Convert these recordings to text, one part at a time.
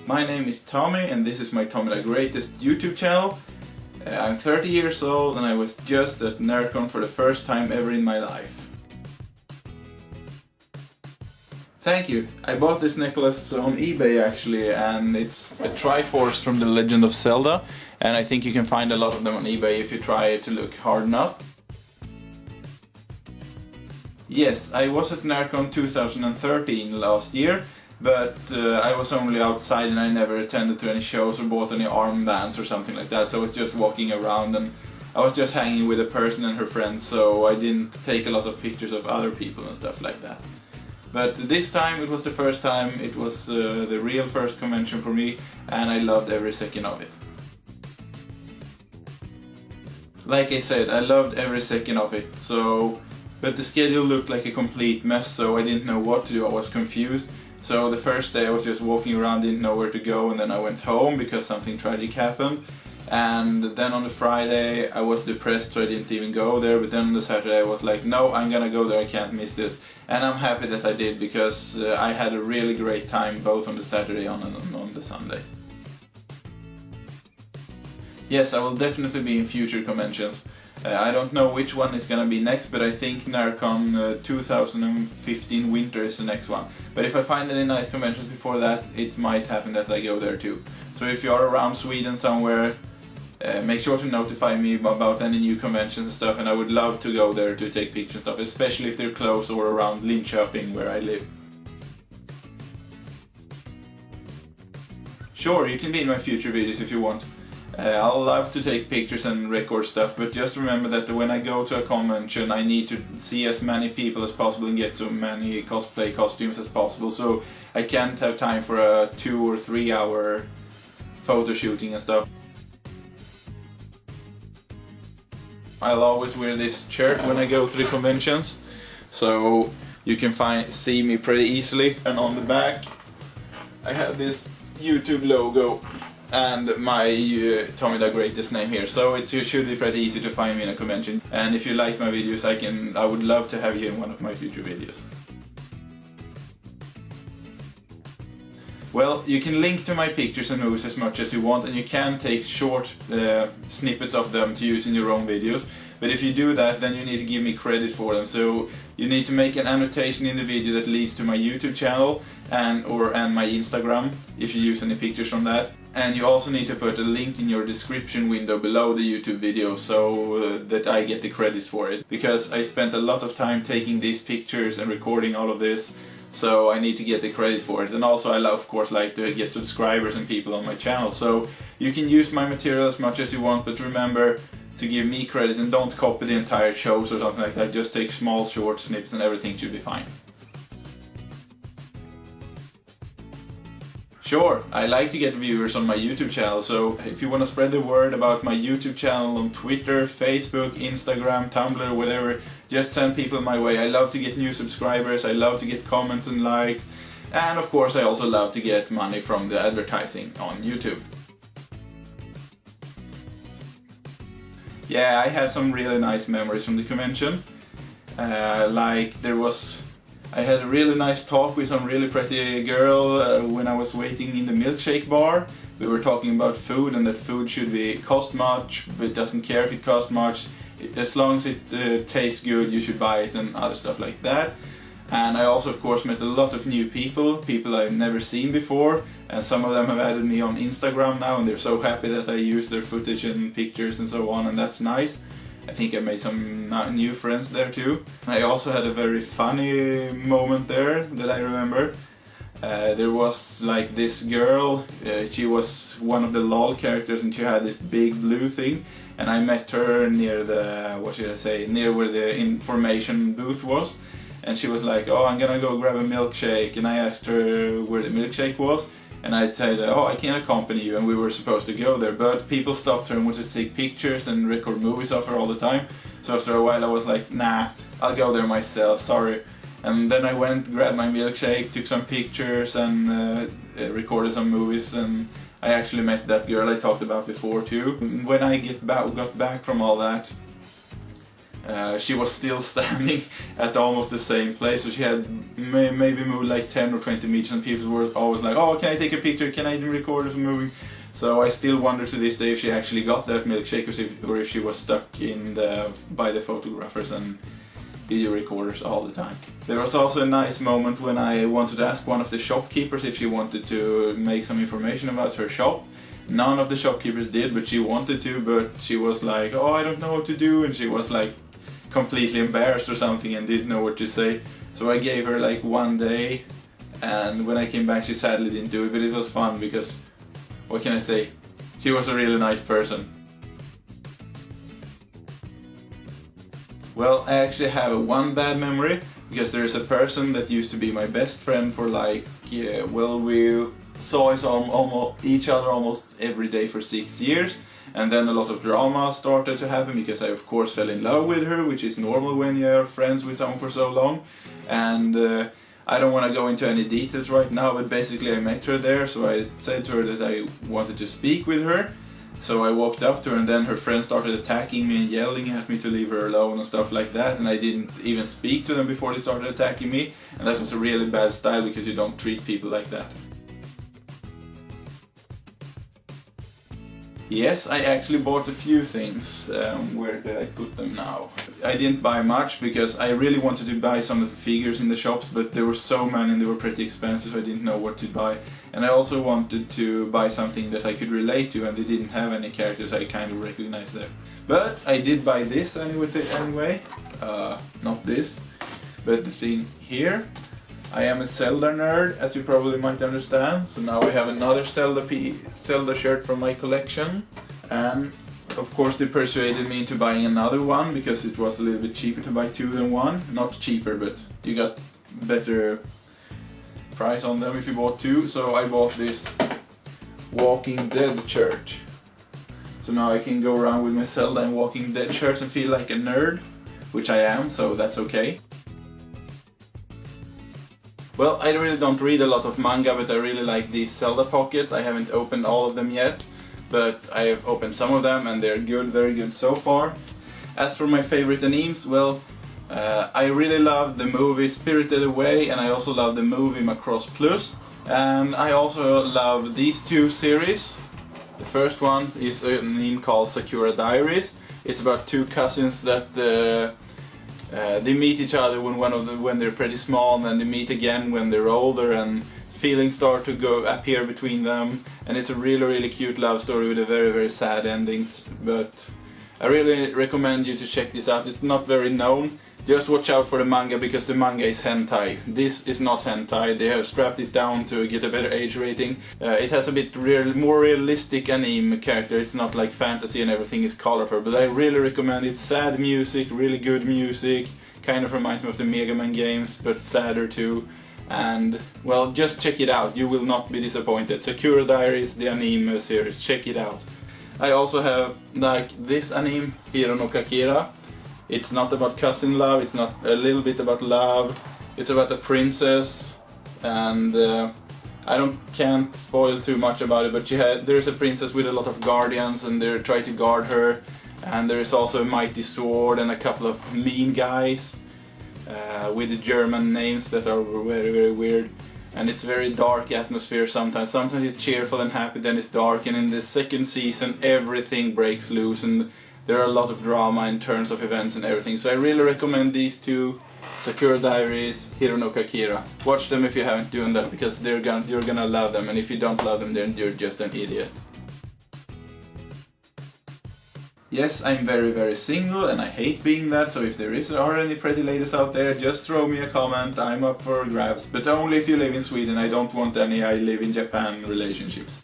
My name is Tommy and this is my TommyDaGreatest's YouTube channel. I'm 30 years old and I was just at Närcon for the first time ever in my life. Thank you. I bought this necklace on eBay actually, and it's a Triforce from The Legend of Zelda, and I think you can find a lot of them on eBay if you try to look hard enough. Yes, I was at Närcon 2013 last year, but I was only outside and I never attended to any shows or bought any armbands or something like that, so I was just walking around and I was just hanging with a person and her friends, so I didn't take a lot of pictures of other people and stuff like that. But this time it was the first time, it was the real first convention for me, and I loved every second of it. Like I said, I loved every second of it, but the schedule looked like a complete mess, so I didn't know what to do, I was confused. So the first day I was just walking around, didn't know where to go, and then I went home because something tragic happened. And then on the Friday I was depressed, so I didn't even go there, but then on the Saturday I was like, no, I'm gonna go there, I can't miss this. And I'm happy that I did, because I had a really great time both on the Saturday and on the Sunday. Yes, I will definitely be in future conventions. I don't know which one is gonna be next, but I think Närcon 2015 winter is the next one. But if I find any nice conventions before that, it might happen that I go there too. So if you are around Sweden somewhere, make sure to notify me about any new conventions and stuff, and I would love to go there to take pictures and stuff, especially if they're close or around Linköping where I live. Sure, you can be in my future videos if you want. I'll love to take pictures and record stuff, but just remember that when I go to a convention I need to see as many people as possible and get so many cosplay costumes as possible, so I can't have time for a 2 or 3 hour photo shooting and stuff. I'll always wear this shirt when I go to the conventions, so you can see me pretty easily. And on the back I have this YouTube logo and my TommyDaGreatest's name here, so it should be pretty easy to find me in a convention. And if you like my videos, I would love to have you in one of my future videos. Well, you can link to my pictures and movies as much as you want, and you can take short snippets of them to use in your own videos. But if you do that, then you need to give me credit for them. So you need to make an annotation in the video that leads to my YouTube channel and my Instagram, if you use any pictures from that. And you also need to put a link in your description window below the YouTube video, so that I get the credits for it. Because I spent a lot of time taking these pictures and recording all of this, so I need to get the credit for it. And also I of course like to get subscribers and people on my channel. So you can use my material as much as you want, but remember to give me credit and don't copy the entire shows or something like that. Just take small short snips and everything should be fine. Sure, I like to get viewers on my YouTube channel, so if you want to spread the word about my YouTube channel on Twitter, Facebook, Instagram, Tumblr, whatever, just send people my way. I love to get new subscribers, I love to get comments and likes, and of course I also love to get money from the advertising on YouTube. Yeah, I had some really nice memories from the convention. I had a really nice talk with some really pretty girl when I was waiting in the milkshake bar. We were talking about food and that food should cost much, but it doesn't care if it costs much. As long as it tastes good, you should buy it and other stuff like that. And I also of course met a lot of new people I've never seen before, and some of them have added me on Instagram now and they're so happy that I use their footage and pictures and so on, and that's nice. I think I made some new friends there too. I also had a very funny moment there that I remember. There was like this girl, she was one of the LOL characters and she had this big blue thing, and I met her near near where the information booth was, and she was like, oh, I'm gonna go grab a milkshake, and I asked her where the milkshake was. And I said, oh, I can accompany you, and we were supposed to go there, but people stopped her and wanted to take pictures and record movies of her all the time. So after a while I was like, nah, I'll go there myself, sorry. And then I went, grabbed my milkshake, took some pictures and recorded some movies, and I actually met that girl I talked about before too. When I got back from all that, she was still standing at almost the same place, so she had maybe moved like 10 or 20 meters, and people were always like, oh, can I take a picture, can I record us moving? So I still wonder to this day if she actually got that milkshake, or if she was stuck in by the photographers and video recorders all the time. There was also a nice moment when I wanted to ask one of the shopkeepers if she wanted to make some information about her shop. None of the shopkeepers did, but she wanted to, but she was like, oh, I don't know what to do, and she was like completely embarrassed or something and didn't know what to say. So I gave her like 1 day, and when I came back she sadly didn't do it, but it was fun because, what can I say, she was a really nice person. Well, I actually have one bad memory, because there is a person that used to be my best friend for like, yeah, well, we saw each other almost every day for 6 years, and then a lot of drama started to happen because I of course fell in love with her, which is normal when you're friends with someone for so long. And I don't want to go into any details right now, but basically I met her there, so I said to her that I wanted to speak with her. So I walked up to her, and then her friends started attacking me and yelling at me to leave her alone and stuff like that, and I didn't even speak to them before they started attacking me, and that was a really bad style because you don't treat people like that. Yes, I actually bought a few things. Where did I put them now? I didn't buy much because I really wanted to buy some of the figures in the shops, but there were so many and they were pretty expensive, so I didn't know what to buy. And I also wanted to buy something that I could relate to, and they didn't have any characters I kind of recognized there. But I did buy this anyway. Not this, but the thing here. I am a Zelda nerd, as you probably might understand, so now I have another Zelda shirt from my collection. And of course they persuaded me into buying another one because it was a little bit cheaper to buy two than one. Not cheaper, but you got better price on them if you bought two. So I bought this Walking Dead shirt. So now I can go around with my Zelda and Walking Dead shirts and feel like a nerd, which I am, so that's okay. Well, I really don't read a lot of manga, but I really like these Zelda pockets. I haven't opened all of them yet, but I have opened some of them and they're good, very good so far. As for my favorite animes, well, I really love the movie Spirited Away, and I also love the movie Macross Plus. And I also love these two series. The first one is an anime called Sakura Diaries. It's about two cousins that they meet each other when they're pretty small, and then they meet again when they're older, and feelings start to appear between them. And it's a really cute love story with a very sad ending. But I really recommend you to check this out. It's not very known. Just watch out for the manga, because the manga is hentai. This is not hentai. They have strapped it down to get a better age rating. It has a bit more realistic anime character. It's not like fantasy and everything is colorful, but I really recommend it. Sad music, really good music. Kind of reminds me of the Mega Man games, but sadder too. And, well, just check it out. You will not be disappointed. Sakura Diaries, the anime series. Check it out. I also have, like, this anime, Hiro no Kakira. It's not about cousin love, it's not a little bit about love. It's about a princess, and I can't spoil too much about it, but there is a princess with a lot of guardians, and they try to guard her. And there is also a mighty sword and a couple of mean guys with the German names that are very weird. And it's very dark atmosphere sometimes. Sometimes it's cheerful and happy, then it's dark. And in the second season everything breaks loose, and there are a lot of drama in terms of events and everything. So I really recommend these two, Sakura Diaries, Hiro no Kakira. Watch them if you haven't done that, because you're gonna love them. And if you don't love them, then you're just an idiot. Yes, I'm very single, and I hate being that, so if there are any pretty ladies out there, just throw me a comment. I'm up for grabs, but only if you live in Sweden. I don't want any I live in Japan relationships.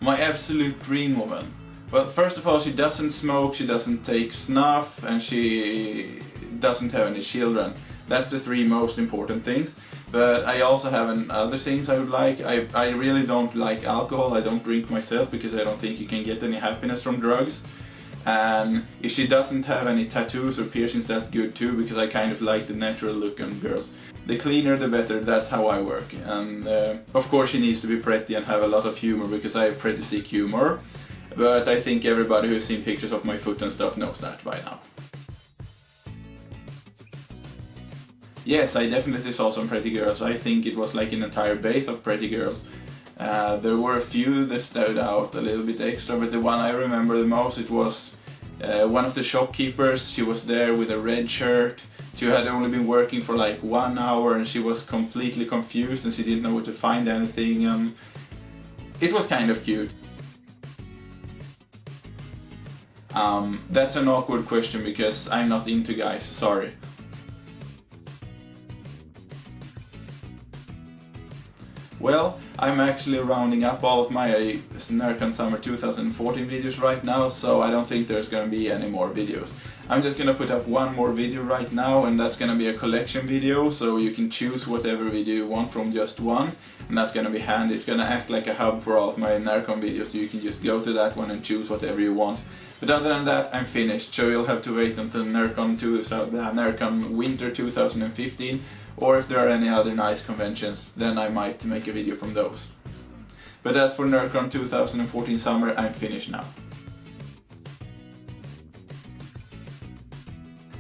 My absolute dream woman. Well, first of all, she doesn't smoke, she doesn't take snuff, and she doesn't have any children. That's the three most important things. But I also have other things I would like. I really don't like alcohol. I don't drink myself because I don't think you can get any happiness from drugs. And if she doesn't have any tattoos or piercings, that's good too, because I kind of like the natural look on girls. The cleaner the better, that's how I work. And of course she needs to be pretty and have a lot of humor, because I have pretty sick humor. but I think everybody who's seen pictures of my foot and stuff knows that by now. Yes, I definitely saw some pretty girls. I think it was like an entire bath of pretty girls. There were a few that stood out a little bit extra, but the one I remember the most, it was one of the shopkeepers. She was there with a red shirt. She had only been working for like 1 hour and she was completely confused and she didn't know where to find anything. It was kind of cute. That's an awkward question because I'm not into guys, sorry. Well, I'm actually rounding up all of my Närcon Summer 2014 videos right now, so I don't think there's gonna be any more videos. I'm just gonna put up one more video right now, and that's gonna be a collection video, so you can choose whatever video you want from just one, and that's gonna be handy. It's gonna act like a hub for all of my Närcon videos, so you can just go to that one and choose whatever you want. But other than that, I'm finished, so you'll have to wait until Närcon Winter 2015, or if there are any other nice conventions, then I might make a video from those. But as for Närcon 2014 Summer, I'm finished now.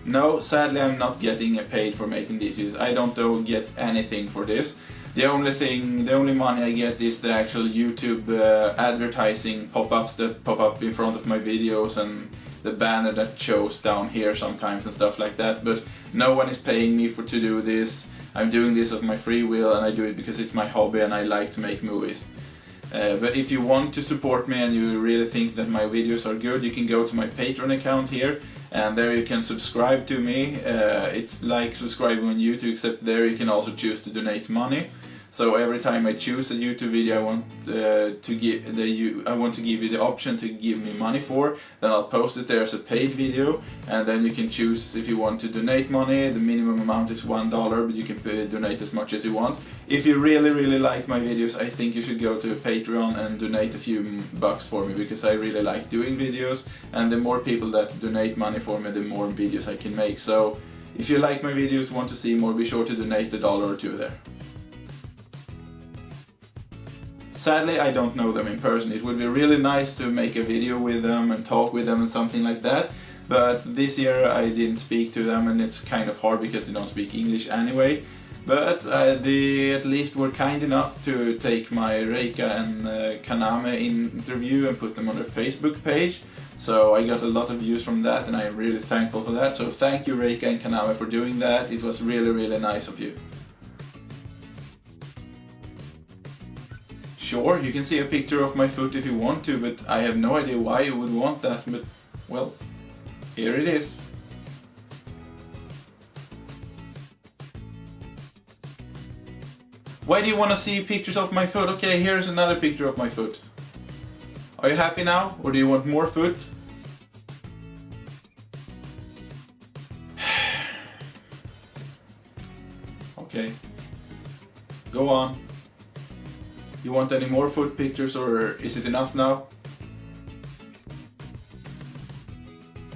No, sadly I'm not getting paid for making these videos. I don't get anything for this. The only money I get is the actual YouTube advertising pop-ups that pop up in front of my videos and the banner that shows down here sometimes and stuff like that, but no one is paying me to do this. I'm doing this of my free will and I do it because it's my hobby and I like to make movies. But if you want to support me and you really think that my videos are good, you can go to my Patreon account here and there you can subscribe to me. It's like subscribing on YouTube, except there you can also choose to donate money. So every time I choose a YouTube video I want to give you the option to give me money for, then I'll post it there as a paid video, and then you can choose if you want to donate money. The minimum amount is $1, but you can donate as much as you want. If you really like my videos, I think you should go to Patreon and donate a few bucks for me, because I really like doing videos, and the more people that donate money for me, the more videos I can make. So if you like my videos, want to see more, be sure to donate $1 or $2 there. Sadly, I don't know them in person. It would be really nice to make a video with them and talk with them and something like that. But this year I didn't speak to them, and it's kind of hard because they don't speak English anyway. But they at least were kind enough to take my Reika and Kaname interview and put them on their Facebook page. So I got a lot of views from that and I'm really thankful for that. So thank you Reika and Kaname for doing that. It was really nice of you. Sure, you can see a picture of my foot if you want to, but I have no idea why you would want that, but, well, here it is. Why do you want to see pictures of my foot? Okay, here's another picture of my foot. Are you happy now, or do you want more foot? Okay, go on. You want any more foot pictures, or is it enough now?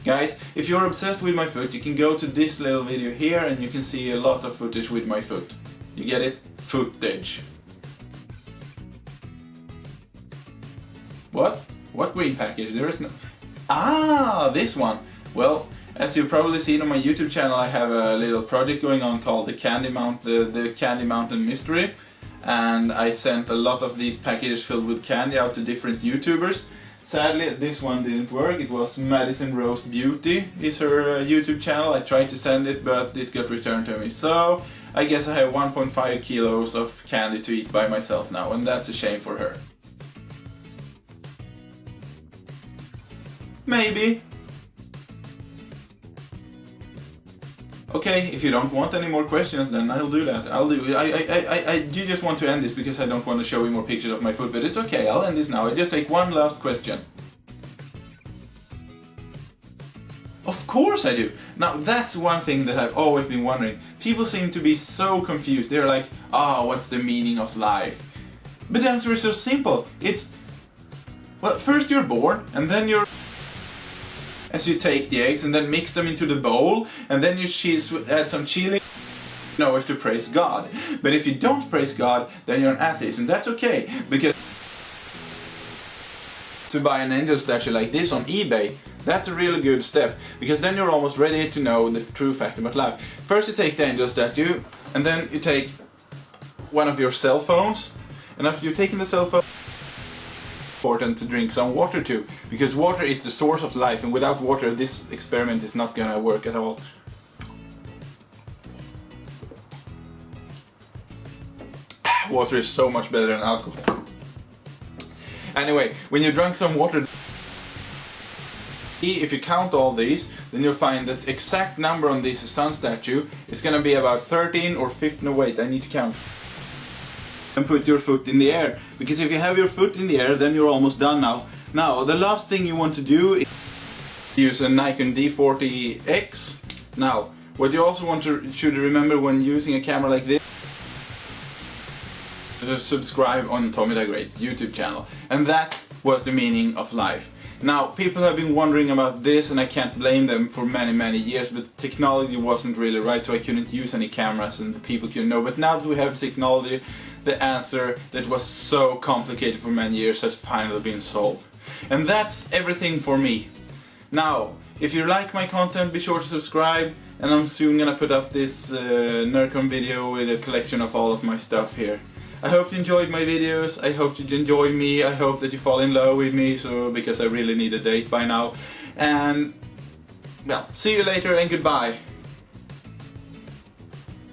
Guys, if you're obsessed with my foot, you can go to this little video here and you can see a lot of footage with my foot. You get it? Footage. What? What green package? There is no... Ah, this one! Well, as you've probably seen on my YouTube channel, I have a little project going on called the Candy Mountain Mystery. And I sent a lot of these packages filled with candy out to different YouTubers. Sadly, this one didn't work. It was Madison Rose Beauty is her YouTube channel. I tried to send it, but it got returned to me. So I guess I have 1.5 kilos of candy to eat by myself now, and that's a shame for her. Maybe. Okay, if you don't want any more questions, then I'll do that. I do just want to end this because I don't want to show you more pictures of my foot, but it's okay, I'll end this now. I just take one last question. Of course I do! Now that's one thing that I've always been wondering. People seem to be so confused. They're like, oh, what's the meaning of life? But the answer is so simple. It's, well, first you're born, and then you're... As you take the eggs and then mix them into the bowl, and then you add some chili. You know if to praise God. But if you don't praise God, then you're an atheist, and that's okay, because to buy an angel statue like this on eBay, that's a really good step, because then you're almost ready to know the true fact about life. First you take the angel statue, and then you take one of your cell phones, and after you've taken the cell phone, it's important to drink some water too, because water is the source of life, and without water this experiment is not gonna work at all. Water is so much better than alcohol. Anyway, when you drink some water, if you count all these, then you'll find that the exact number on this sun statue is gonna be about 13 or 15. No, wait, I need to count. And put your foot in the air, because if you have your foot in the air, then you're almost done now. Now, the last thing you want to do is use a Närcon D40X. Now, what you also should remember when using a camera like this, to subscribe on TommyDaGreatest's YouTube channel. And that was the meaning of life. Now, people have been wondering about this, and I can't blame them for many years, but technology wasn't really right, so I couldn't use any cameras and people couldn't know. But now that we have technology, the answer that was so complicated for many years has finally been solved. And that's everything for me. Now, if you like my content, be sure to subscribe, and I'm soon gonna put up this Närcon video with a collection of all of my stuff here. I hope you enjoyed my videos, I hope you enjoy me, I hope that you fall in love with me, because I really need a date by now. And, well, see you later and goodbye.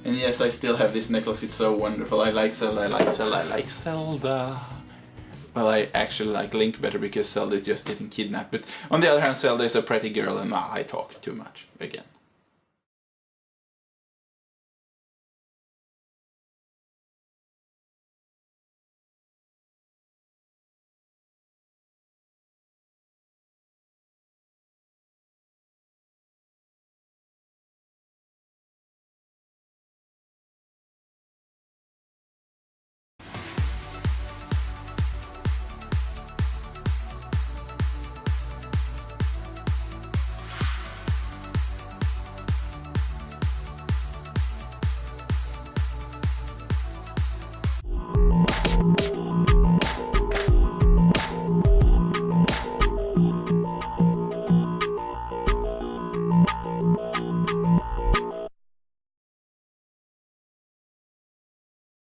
And yes, I still have this necklace, it's so wonderful. I like Zelda, I like Zelda, I like Zelda. Well, I actually like Link better because Zelda is just getting kidnapped. But on the other hand, Zelda is a pretty girl and I talk too much again.